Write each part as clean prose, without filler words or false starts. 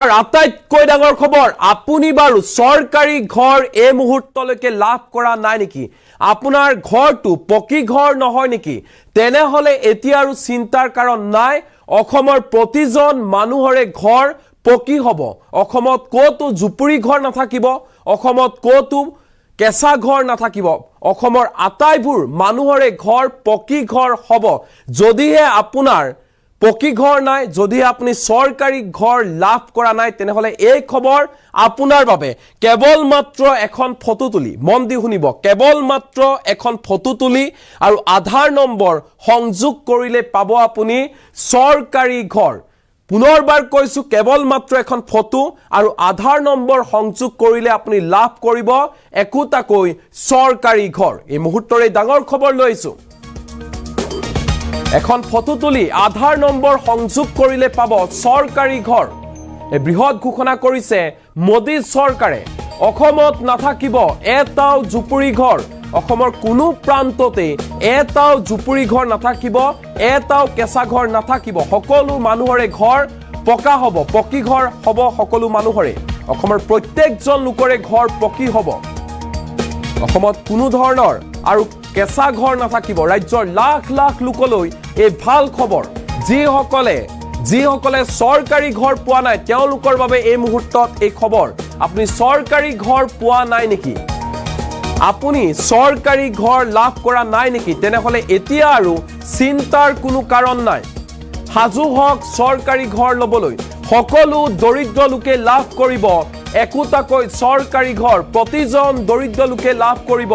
আটাইতকৈ ডাঙৰ খবৰ আপুনি বাৰু সৰকাৰি ঘৰ এই মুহূৰ্তলৈকে লাভ কৰা নাই নেকি আপোনাৰ ঘৰটো পকি ঘৰ নহয় নেকি তেনেহলে এতিয়া আৰু চিন্তাৰ কাৰণ নাই অসমৰ প্ৰতিজন মানুহৰে ঘৰ পকি হ'ব অসমত কোটো জুপুৰি ঘৰ নাথাকিব অসমত কোটো কেঁচা ঘৰ নাথাকিব অসমৰ আটাইবোৰ মানুহৰে ঘৰ পকি ঘৰ হ'ব যদিহে আপোনাৰ পকি ঘৰ নাই যদি আপুনি সৰকাৰি ঘৰ লাভ কৰা নাই তেনেহলে এই খবৰ আপোনাৰ বাবে কেৱল মাত্ৰ এখন ফটো তুলি মন দি শুনিব কেৱল মাত্ৰ এখন ফটো তুলি আৰু আধাৰ নম্বৰ সংযোগ কৰিলে পাব আপুনি সৰকাৰি ঘৰ পুনৰবাৰ কৈছো কেৱল মাত্ৰ এখন ফটো আৰু আধাৰ নম্বৰ সংযোগ কৰিলে আপুনি লাভ কৰিব একোটাকৈ সৰকাৰি ঘৰ এই মুহূৰ্তৰে ডাঙৰ খবৰ লৈছো এখন ফটো তুলি আধাৰ নম্বৰ সংযোগ কৰিলে পাব সৰকাৰি ঘৰ এই বৃহৎ ঘোষণা কৰিছে মোদী চৰকাৰে অসমত নাথাকিব এটাও জুপুৰি ঘৰ অসমৰ কোনো প্ৰান্ততে এটাও জুপুৰি ঘৰ নাথাকিব এটাও কেঁচা ঘৰ নাথাকিব সকলো মানুহৰে ঘৰ পকা হ'ব পকি ঘৰ হ'ব সকলো মানুহৰে অসমৰ প্ৰত্যেকজন লোকৰে ঘৰ পকি হ'ব অসমত কোনো ধৰণৰ আৰু কেঁচা ঘৰ নাথাকিব ৰাজ্যৰ লাখ লাখ লোকলৈ এই ভাল খবৰ যিসকলে সৰকাৰি ঘৰ পোৱা নাই তেওঁলোকৰ বাবে এই মুহূৰ্তত এই খবৰ আপুনি সৰকাৰি ঘৰ পোৱা নাই নেকি আপুনি সৰকাৰি ঘৰ লাভ কৰা নাই নেকি তেনেহলে এতিয়া আৰু চিন্তাৰ কোনো কাৰণ নাই হাজু হক সৰকাৰি ঘৰ লবলৈ সকলো দৰিদ্ৰ লোকে লাভ কৰিব একোটাকৈ সৰকাৰি ঘৰ প্ৰতিজন দৰিদ্ৰ লোকে লাভ কৰিব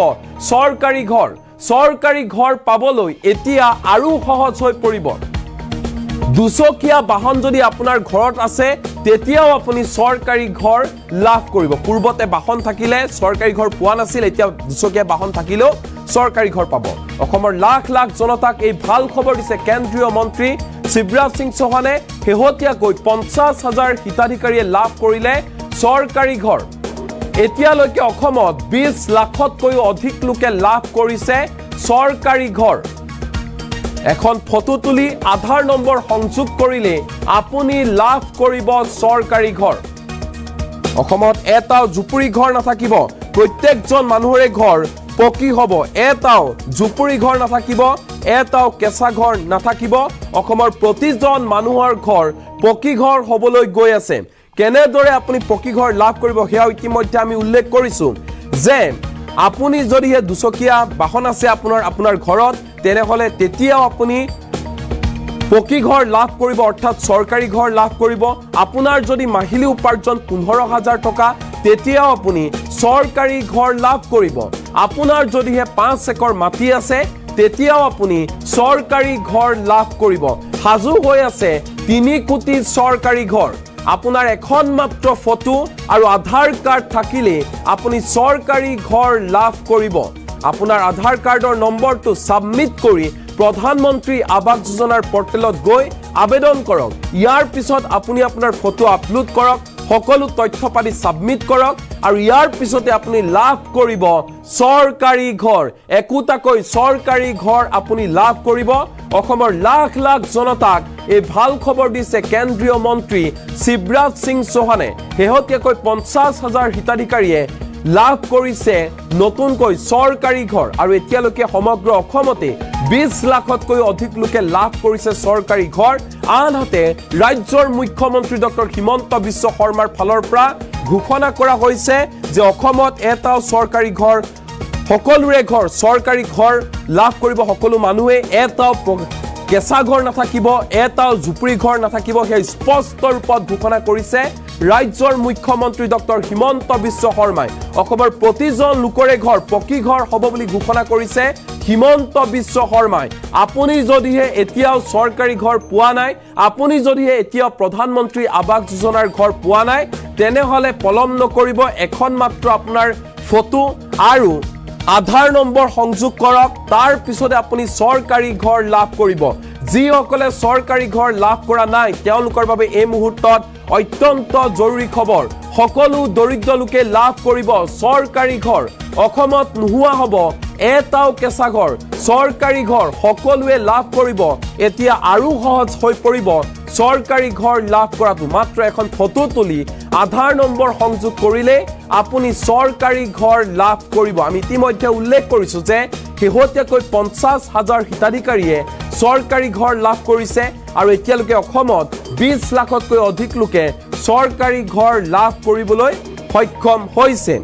সৰকাৰি ঘৰ পাবলৈ এতিয়া আৰু সহজ হৈ পৰিব দুচকীয়া বাহন যদি আপোনাৰ ঘৰত আছে তেতিয়াও আপুনি সৰকাৰি ঘৰ লাভ কৰিব পূৰ্বতে বাহন থাকিলে সৰকাৰি ঘৰ পোৱা নাছিল এতিয়া দুচকীয়া বাহন থাকিলেও সৰকাৰি ঘৰ পাব অসমৰ লাখ লাখ জনতাক এই ভাল খবৰ দিছে কেন্দ্ৰীয় মন্ত্ৰী শিৱৰাজ সিং চৌহানে হেহতিয়াকৈ 50,000 হিতাধিকাৰীয়ে লাভ কৰিলে সৰকাৰি ঘৰ এতিয়ালৈকে অসমত 20 লাখতকৈও অধিক লোকে লাভ কৰিছে সৰকাৰি ঘৰ এখন ফটো তুলি আধাৰ নম্বৰ সংযোগ কৰিলে আপুনি লাভ কৰিব সৰকাৰি ঘৰ অসমত এটাও জুপুৰি ঘৰ নাথাকিব প্ৰত্যেকজন মানুহৰে ঘৰ পকি হ'ব এটাও জুপুৰি ঘৰ নাথাকিব এটাও কেঁচা ঘৰ নাথাকিব অসমৰ প্ৰতিজন মানুহৰ ঘৰ পকি ঘৰ হ'বলৈ গৈ আছে কেনেদৰে আপুনি পকি ঘৰ লাভ কৰিব হেয়া ইতিমধ্যে আমি উল্লেখ কৰিছো যে আপুনি যদি দুচকীয়া বাহন আছে আপোনাৰ ঘৰত তেনেহলে তেতিয়াও আপুনি পকি ঘৰ লাভ কৰিব অৰ্থাৎ সৰকাৰি ঘৰ লাভ কৰিব আপোনাৰ যদি মাহিলী উপাৰ্জন 15,000 টকা তেতিয়াও আপুনি সৰকাৰি ঘৰ লাভ কৰিব আপোনাৰ যদি 5 একৰ মাটি আছে তেতিয়াও আপুনি সৰকাৰি ঘৰ লাভ কৰিব হাজু হৈ আছে 3 কোটি সৰকাৰি ঘৰ আপোনাৰ এখন মাত্ৰ ফটো আৰু আধাৰ কাৰ্ড থাকিলে আপুনি সৰকাৰি ঘৰ লাভ কৰিব আপোনাৰ আধাৰ কাৰ্ডৰ নম্বৰটো সাবমিট কৰি প্ৰধানমন্ত্ৰী আৱাস যোজনাৰ পৰ্টেলত গৈ আবেদন কৰক ইয়াৰ পিছত আপুনি আপোনাৰ ফটো আপলোড কৰক সকলো তথ্য পাতি সাবমিট কৰক আৰু ইয়াৰ পিছতে আপুনি লাভ কৰিব সৰকাৰি ঘৰ একোটাকৈ সৰকাৰি ঘৰ আপুনি লাভ কৰিব অসমৰ লাখ লাখ জনতাক এই ভাল খবৰ দিছে কেন্দ্ৰীয় মন্ত্ৰী শিৱৰাজ সিং চৌহানে হেহতিয়াকৈ 50,000 হিতাধিকাৰীয়ে লাভ কৰিছে নতুনকৈ সৰকাৰি ঘৰ আৰু এতিয়ালৈকে সমগ্ৰ অসমতে 20 লাখতকৈ অধিক লোকে লাভ কৰিছে সৰকাৰি ঘৰ আনহাতে ৰাজ্যৰ মুখ্যমন্ত্ৰী ডক্টৰ হিমন্ত বিশ্ব শৰ্মাৰ ফালৰ পৰা ঘোষণা কৰা হৈছে যে অসমত এটাও সৰকাৰি ঘৰ সকলোৰে ঘৰ সৰকাৰি ঘৰ লাভ কৰিব সকলো মানুহে এটাও কেঁচা ঘৰ নাথাকিব এটাও জুপুৰি ঘৰ নাথাকিব সেই স্পষ্ট ৰূপত ঘোষণা কৰিছে ৰাজ্যৰ মুখ্যমন্ত্ৰী ডক্টৰ হিমন্ত বিশ্ব শৰ্মাই অসমৰ প্ৰতিজন লোকৰে ঘৰ পকি ঘৰ হ'ব বুলি ঘোষণা কৰিছে হিমন্ত বিশ্ব শৰ্মাই আপুনি যদিহে এতিয়াও সৰকাৰি ঘৰ পোৱা নাই আপুনি যদিহে এতিয়াও প্ৰধানমন্ত্ৰী আৱাস যোজনাৰ ঘৰ পোৱা নাই তেনেহলে পলম নকৰিব এখন মাত্ৰ আপোনাৰ ফটো আৰু আধাৰ নম্বৰ সংযোগ কৰক তাৰ পিছতে আপুনি সৰকাৰি ঘৰ লাভ কৰিব যিসকলে সৰকাৰি ঘৰ লাভ কৰা নাই তেওঁলোকৰ বাবে এই মুহূৰ্তত অত্যন্ত জৰুৰী খবৰ সকলো দৰিদ্ৰ লোকে লাভ কৰিব সৰকাৰি ঘৰ অসমত নোহোৱা হ'ব এটাও কেঁচা ঘৰ সৰকাৰি ঘৰ সকলোৱে লাভ কৰিব এতিয়া আৰু সহজ হৈ পৰিব চৰকাৰী ঘৰ লাভ কৰাটো মাত্ৰ এখন ফটো তুলি আধাৰ নম্বৰ সংযোগ কৰিলে আপুনি চৰকাৰী ঘৰ লাভ কৰিব। আমি ইতিমধ্যে উল্লেখ কৰিছো যে শেহতীয়াকৈ 50,000 হিতাধিকাৰীয়ে চৰকাৰী ঘৰ লাভ কৰিছে আৰু এতিয়ালৈকে অসমত 20 লাখতকৈ অধিক লোকে চৰকাৰী ঘৰ লাভ কৰিবলৈ সক্ষম হৈছে।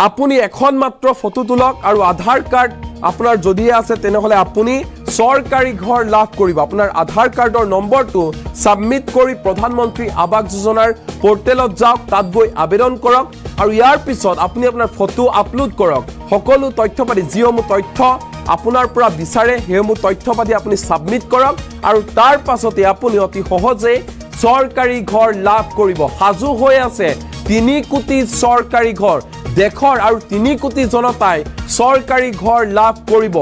আপুনি এখন মাত্ৰ ফটো তোলক আৰু আধাৰ কাৰ্ড আপোনাৰ যদি আছে তেনেহলে আপুনি চৰকাৰী ঘৰ লাভ কৰিব। আপোনাৰ আধাৰ কাৰ্ডৰ নম্বৰটো সাবমিট কৰি প্ৰধানমন্ত্ৰী আৱাস যোজনাৰ পোৰ্টেলত যাওক, তাত গৈ আবেদন কৰক আৰু ইয়াৰ পিছত আপুনি আপোনাৰ ফটো আপলোড কৰক। সকলো তথ্য পাতি যিসমূহ তথ্য আপোনাৰ পৰা বিচাৰে সেইসমূহ তথ্য পাতি আপুনি সাবমিট কৰক আৰু তাৰ পাছতে আপুনি অতি সহজে চৰকাৰী ঘৰ লাভ কৰিব। সাজু হৈ আছে 3 কোটি চৰকাৰী ঘৰ। দেশৰ আৰু 3 কোটি জনতাই চৰকাৰী ঘৰ লাভ কৰিব।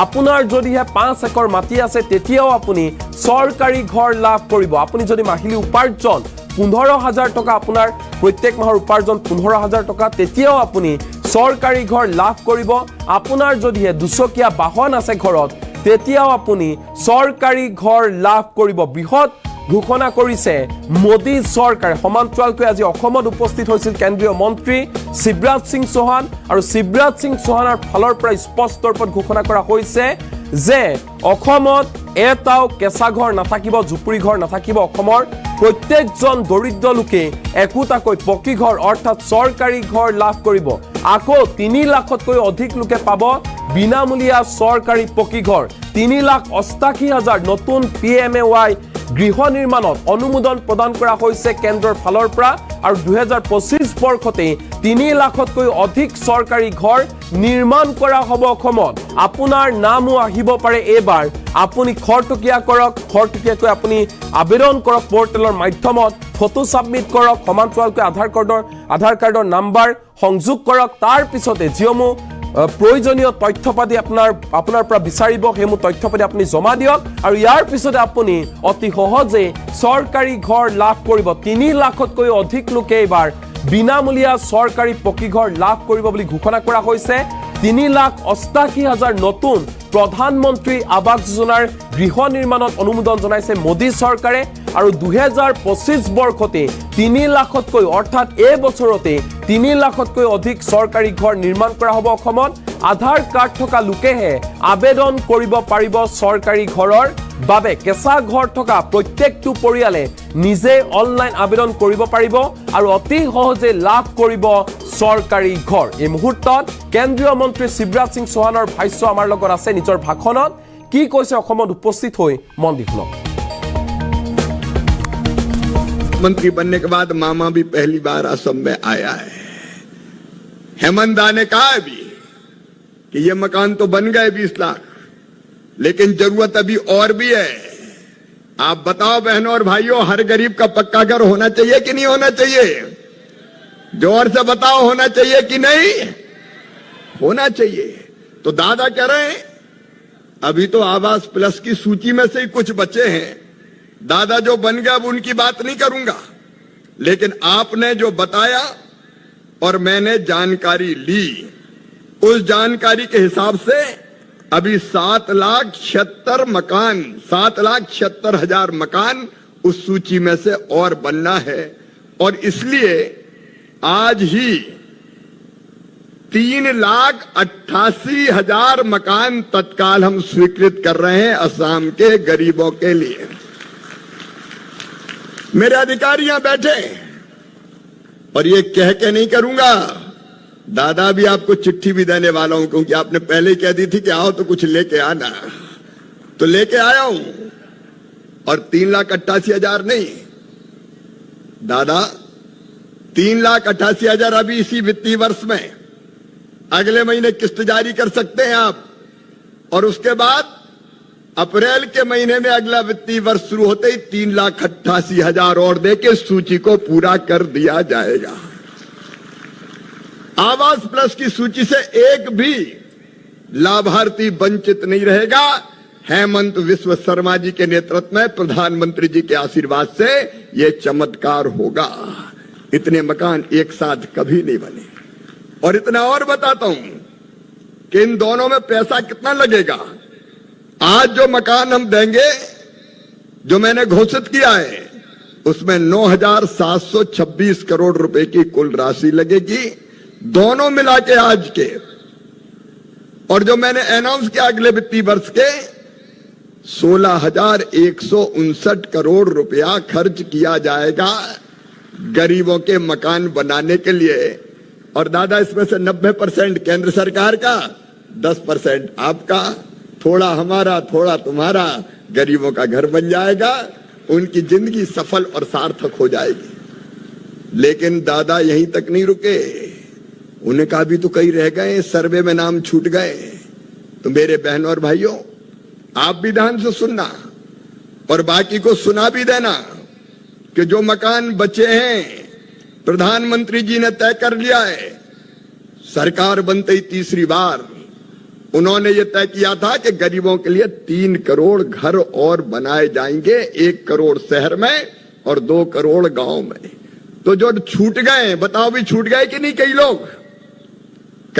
আপোনাৰ যদিহে 5 একৰ মাটি আছে তেতিয়াও আপুনি চৰকাৰী ঘৰ লাভ কৰিব। আপুনি যদি মাহিলী উপাৰ্জন 15,000 টকা, আপোনাৰ প্ৰত্যেক মাহৰ উপাৰ্জন 15,000 টকা, তেতিয়াও আপুনি চৰকাৰী ঘৰ লাভ কৰিব। আপোনাৰ যদিহে দুচকীয়া বাহন আছে ঘৰত তেতিয়াও আপুনি চৰকাৰী ঘৰ লাভ কৰিব। বৃহৎ ঘোষণা কৰিছে মোদী চৰকাৰে। সমান্তৰালকৈ আজি অসমত উপস্থিত হৈছিল কেন্দ্ৰীয় মন্ত্ৰী শিৱৰাজ সিং চৌহান আৰু শিৱৰাজ সিং চৌহানৰ ফালৰ পৰা স্পষ্ট ৰূপত ঘোষণা কৰা হৈছে যে অসমত এটাও কেঁচা ঘৰ নাথাকিব, জুপুৰি ঘৰ নাথাকিব। অসমৰ প্ৰত্যেকজন দৰিদ্ৰ লোকে একোটাকৈ পকী ঘৰ অৰ্থাৎ চৰকাৰী ঘৰ লাভ কৰিব। আকৌ 3 লাখতকৈ অধিক লোকে পাব বিনামূলীয়া চৰকাৰী পকী ঘৰ। 3,88,000 নতুন PMAY গৃহ নিৰ্মাণত অনুমোদন প্ৰদান কৰা হৈছে কেন্দ্ৰৰ ফালৰ পৰা আৰু 2025 বৰ্ষতে 3 লাখতকৈ অধিক চৰকাৰী ঘৰ নিৰ্মাণ কৰা হ'ব অসমত। আপোনাৰ নামো আহিব পাৰে এইবাৰ। আপুনি খৰটকীয়া কৰক, খৰটকীয়াকৈ আপুনি আবেদন কৰক পোৰ্টেলৰ মাধ্যমত, ফটো সাবমিট কৰক, সমান্তৰালকৈ আধাৰ কাৰ্ডৰ নাম্বাৰ সংযোগ কৰক। তাৰ পিছতে যিসমূহ প্ৰয়োজনীয় তথ্য পাতি আপোনাৰ পৰা বিচাৰিব সেইসমূহ তথ্য পাতি আপুনি জমা দিয়ক আৰু ইয়াৰ পিছতে আপুনি অতি সহজে চৰকাৰী ঘৰ লাভ কৰিব। 3 লাখতকৈ অধিক লোকে এইবাৰ বিনামূলীয়া চৰকাৰী পকী ঘৰ লাভ কৰিব বুলি ঘোষণা কৰা হৈছে। 3,88,000 নতুন প্ৰধানমন্ত্ৰী আৱাস যোজনাৰ গৃহ নিৰ্মাণত অনুমোদন জনাইছে মোদী চৰকাৰে আৰু 2025 বৰ্ষতে 3 লাখতকৈ অৰ্থাৎ এই বছৰতে 3 লাখতকৈ অধিক চৰকাৰী ঘৰ নিৰ্মাণ কৰা হ'ব অসমত। আধাৰ কাৰ্ড থকা লোকেহে আবেদন কৰিব পাৰিব চৰকাৰী ঘৰৰ বাবে। কেঁচা ঘৰ থকা প্ৰত্যেকটো পৰিয়ালে নিজে অনলাইন আবেদন কৰিব পাৰিব আৰু অতি সহজে লাভ কৰিব চৰকাৰী ঘৰ। এই মুহূৰ্তত কেন্দ্ৰীয় মন্ত্ৰী শিৱৰাজ সিং চৌহানৰ ভাষ্য আমাৰ লগত আছে। নিজৰ ভাষণত কি কৈছে অসমত উপস্থিত হৈ মন দি শুনক। मंत्री बनने के बाद मामा भी पहली बार असम में आया है। हेमंत दा ने कहा अभी कि ये मकान तो बन गए 20 लाख, लेकिन जरूरत अभी और भी है। आप बताओ बहनों और भाइयों, हर गरीब का पक्का घर होना चाहिए कि नहीं होना चाहिए? जोर से बताओ, होना चाहिए कि नहीं होना चाहिए? तो दादा कह रहे हैं अभी तो आवास प्लस की सूची में से ही कुछ बचे हैं। दादा जो बन गया अब उनकी बात नहीं करूंगा, लेकिन आपने जो बताया और मैंने जानकारी ली, उस जानकारी के हिसाब से अभी 7,76,000 मकान उस सूची में से और बनना है। और इसलिए आज ही 3,88,000 मकान तत्काल हम स्वीकृत कर रहे हैं असम के गरीबों के लिए। मेरे अधिकारी यहां बैठे और ये कह के नहीं करूंगा, दादा भी आपको चिट्ठी भी देने वाला हूं, क्योंकि आपने पहले कह दी थी कि आओ तो कुछ लेके आना, तो लेके आया हूं। और 3,88,000 नहीं दादा, 3,88,000 अभी इसी वित्तीय वर्ष में, अगले महीने किस्त जारी कर सकते हैं आप, और उसके बाद अप्रैल के महीने में अगला वित्तीय वर्ष शुरू होते ही 3,88,000 और देके सूची को पूरा कर दिया जाएगा। आवास प्लस की सूची से एक भी लाभार्थी वंचित नहीं रहेगा। हेमंत विश्व शर्मा जी के नेतृत्व में प्रधानमंत्री जी के आशीर्वाद से यह चमत्कार होगा। इतने मकान एक साथ कभी नहीं बने। और इतना और बताता हूं कि इन दोनों में पैसा कितना लगेगा। आज जो मकान हम देंगे जो मैंने घोषित किया है उसमें 9,726 करोड़ रुपए की कुल राशि लगेगी, दोनों मिला के आज के। और जो मैंने अनाउंस किया अगले वित्तीय वर्ष के 16,159 करोड़ रुपया खर्च किया जाएगा गरीबों के मकान बनाने के लिए। और दादा, इसमें से 90% केंद्र सरकार का, 10% आपका, थोड़ा हमारा थोड़ा तुम्हारा, गरीबों का घर बन जाएगा, उनकी जिंदगी सफल और सार्थक हो जाएगी। लेकिन दादा यहीं तक नहीं रुके, उन्हें कहा भी तो कई रह गए, सर्वे में नाम छूट गए। तो मेरे बहनों और भाइयों, आप भी ध्यान से सुनना और बाकी को सुना भी देना कि जो मकान बचे हैं प्रधानमंत्री जी ने तय कर लिया है। सरकार बनते ही तीसरी बार उन्होंने ये तय किया था कि गरीबों के लिए 3 करोड़ घर और बनाए जाएंगे, 1 करोड़ शहर में और 2 करोड़ गांव में। तो जो छूट गए, बताओ भी छूट गए कि नहीं? कई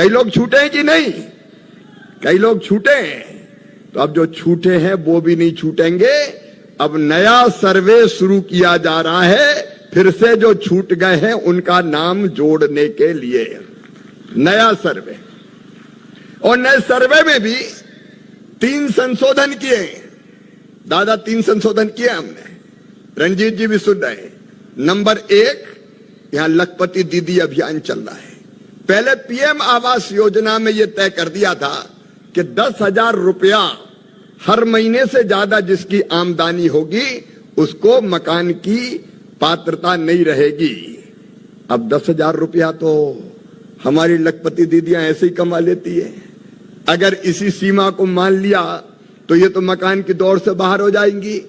लोग छूटे हैं कि नहीं? कई लोग छूटे हैं। तो अब जो छूटे हैं वो भी नहीं छूटेंगे। अब नया सर्वे शुरू किया जा रहा है, फिर से जो छूट गए हैं उनका नाम जोड़ने के लिए नया सर्वे। और नए सर्वे में भी 3 संशोधन किए। दादा, 3 संशोधन किए हमने, रणजीत जी भी सुन रहे हैं। नंबर 1, यहां लखपति दीदी अभियान चल रहा है। पहले पीएम आवास योजना में यह तय कर दिया था कि 10,000 रुपया हर महीने से ज्यादा जिसकी आमदनी होगी उसको मकान की पात्रता नहीं रहेगी। अब 10,000 रुपया तो हमारी लखपति दीदियां ऐसे ही कमा लेती है। अगर इसी सीमा को मान लिया तो ये तो मकान की दौड़ से बाहर हो जाएंगी।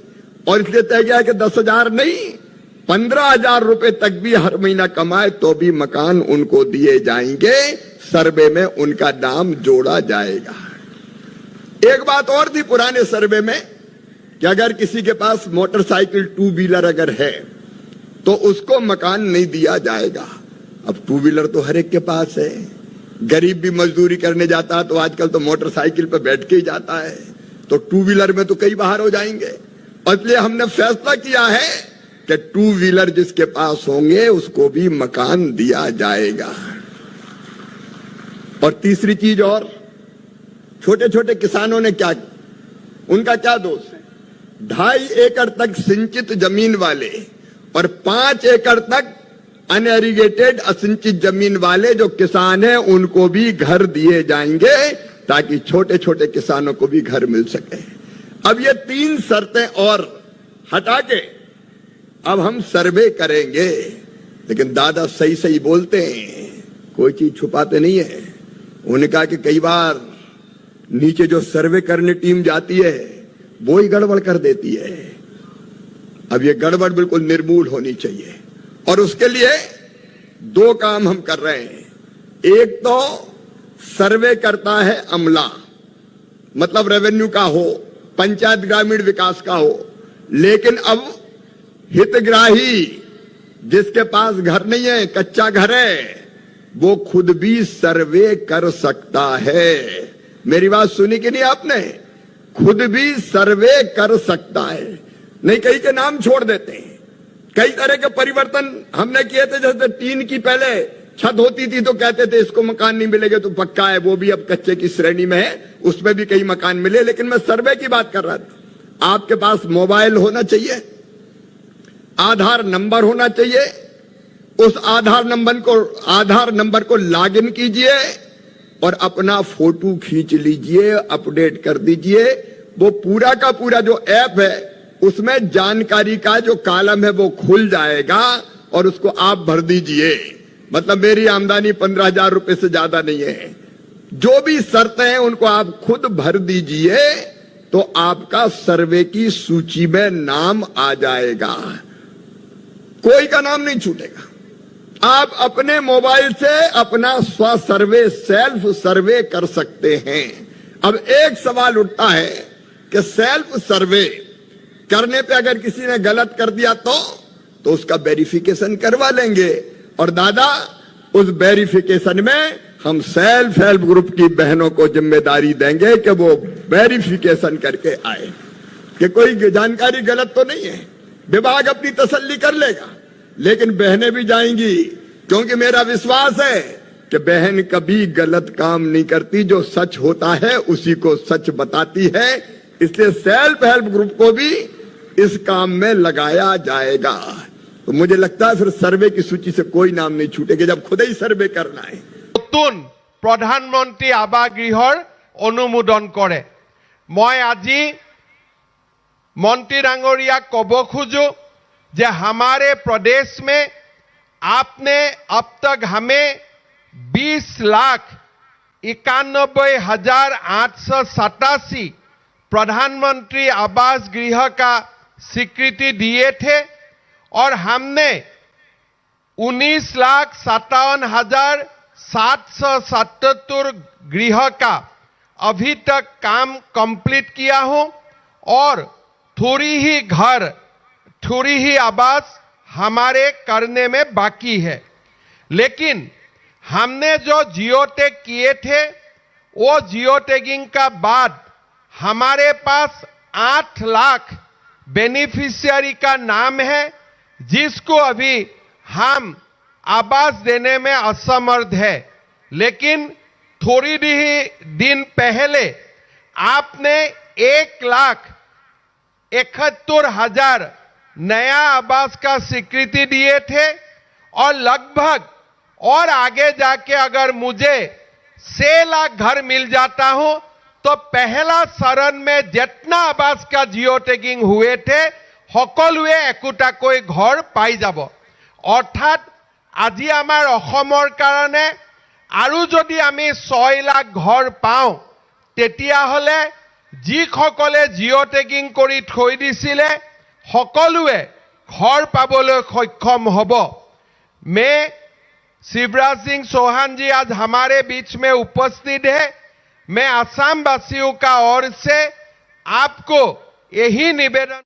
और इसलिए तय किया कि 10,000 नहीं, 15,000 रुपए तक भी हर महीना कमाए तो भी मकान उनको दिए जाएंगे, सर्वे में उनका नाम जोड़ा जाएगा। एक बात और थी पुराने सर्वे में कि अगर किसी के पास मोटरसाइकिल 2 व्हीलर अगर है तो उसको मकान नहीं दिया जाएगा। अब 2 व्हीलर तो हर एक के पास है। गरीब भी मजदूरी करने जाता है तो आजकल तो मोटरसाइकिल पर बैठ के ही जाता है, तो 2 व्हीलर में तो कई बाहर हो जाएंगे। और इसलिए हमने फैसला किया है कि 2 व्हीलर जिसके पास होंगे उसको भी मकान दिया जाएगा। और तीसरी चीज, और छोटे छोटे किसानों ने क्या, उनका क्या दोष है? 2.5 एकड़ तक सिंचित जमीन वाले और 5 एकड़ तक अनएरिगेटेड असिंचित जमीन वाले जो किसान हैं उनको भी घर दिए जाएंगे ताकि छोटे छोटे किसानों को भी घर मिल सके। अब ये 3 शर्तें और हटा के अब हम सर्वे करेंगे। लेकिन दादा सही सही बोलते हैं, कोई चीज छुपाते नहीं है। उन्होंने कहा कि कई बार नीचे जो सर्वे करने टीम जाती है वो ही गड़बड़ कर देती है। अब ये गड़बड़ बिल्कुल निर्मूल होनी चाहिए और उसके लिए 2 काम हम कर रहे हैं। एक तो सर्वे करता है अमला, मतलब रेवेन्यू का हो, पंचायत ग्रामीण विकास का हो, लेकिन अब हितग्राही जिसके पास घर नहीं है, कच्चा घर है, वो खुद भी सर्वे कर सकता है। मेरी बात सुनी कि नहीं आपने? खुद भी सर्वे कर सकता है। नहीं, कई के नाम छोड़ देते हैं। कई तरह के परिवर्तन हमने किए थे, जैसे टीन की पहले छत होती थी तो कहते थे इसको मकान नहीं मिलेगा तो पक्का है, वो भी अब कच्चे की श्रेणी में है, उसमें भी कई मकान मिले। लेकिन मैं सर्वे की बात कर रहा था। आपके पास मोबाइल होना चाहिए, आधार नंबर होना चाहिए, उस आधार नंबर को लॉगिन कीजिए और अपना फोटो खींच लीजिए, अपडेट कर दीजिए। वो पूरा का पूरा जो ऐप है उसमें जानकारी का जो कॉलम है वो खुल जाएगा और उसको आप भर दीजिए। मतलब मेरी आमदनी 15,000 रुपए से ज्यादा नहीं है, जो भी शर्तें हैं उनको आप खुद भर दीजिए तो आपका सर्वे की सूची में नाम आ जाएगा, कोई का नाम नहीं छूटेगा। आप अपने मोबाइल से अपना स्व सर्वे, सेल्फ सर्वे कर सकते हैं। अब एक सवाल उठता है कि सेल्फ सर्वे करने पे अगर किसी ने गलत कर दिया तो उसका वेरिफिकेशन करवा लेंगे। और दादा, उस वेरिफिकेशन में हम सेल्फ हेल्प ग्रुप की बहनों को जिम्मेदारी देंगे कि वो वेरिफिकेशन करके आए। कि कोई जानकारी गलत तो नहीं है, विभाग अपनी तसल्ली कर लेगा, लेकिन बहनें भी जाएंगी, क्योंकि मेरा विश्वास है कि बहन कभी गलत काम नहीं करती, जो सच होता है उसी को सच बताती है। इसलिए सेल्फ हेल्प ग्रुप को भी इस काम में लगाया जाएगा। तो मुझे लगता है फिर सर्वे की सूची से कोई नाम नहीं छूटेगा, जब खुद ही सर्वे करना है। নতুন প্ৰধানমন্ত্ৰী আৱাস গৃহৰ অনুমোদন কৰে। মই আজি মন্ত্ৰী ডাঙৰীয়াক ক'ব খোজো যে हमारे प्रदेश में आपने अब तक हमें 20,91,887 प्रधानमंत्री आवास गृह का स्वीकृति दिए थे और हमने 19,57,777 गृह का अभी तक काम कंप्लीट किया हूं और थोड़ी ही आवास हमारे करने में बाकी है। लेकिन हमने जो जियो टैग किए थे वो जियो टैगिंग का बाद हमारे पास 8 लाख बेनिफिशियरी का नाम है, जिसको अभी हम आवास देने में असमर्थ है। लेकिन थोड़ी ही दिन पहले आपने 1,71,000 नया आवास का स्वीकृति दिए थे और लगभग और आगे जाके अगर मुझे 6 लाख घर मिल जाता हूं तो पहला चरण में जितना आवास का जियो टैगिंग हुए थे সকলোৱে একোটাকৈ ঘৰ পাই যাব। অৰ্থাৎ আজি আমাৰ অসমৰ কাৰণে আৰু যদি আমি 6 লাখ ঘৰ পাওঁ তেতিয়াহলে যিসকলে জিও ট্যাগিং কৰি থৈ দিছিলে সকলোৱে ঘৰ পাবলৈ সক্ষম হ'ব। मैं शिवराज सिंह चौहान जी आज हमारे बीच में उपस्थित है। मैं असम वासियों का ओर से आपको यही निवेदन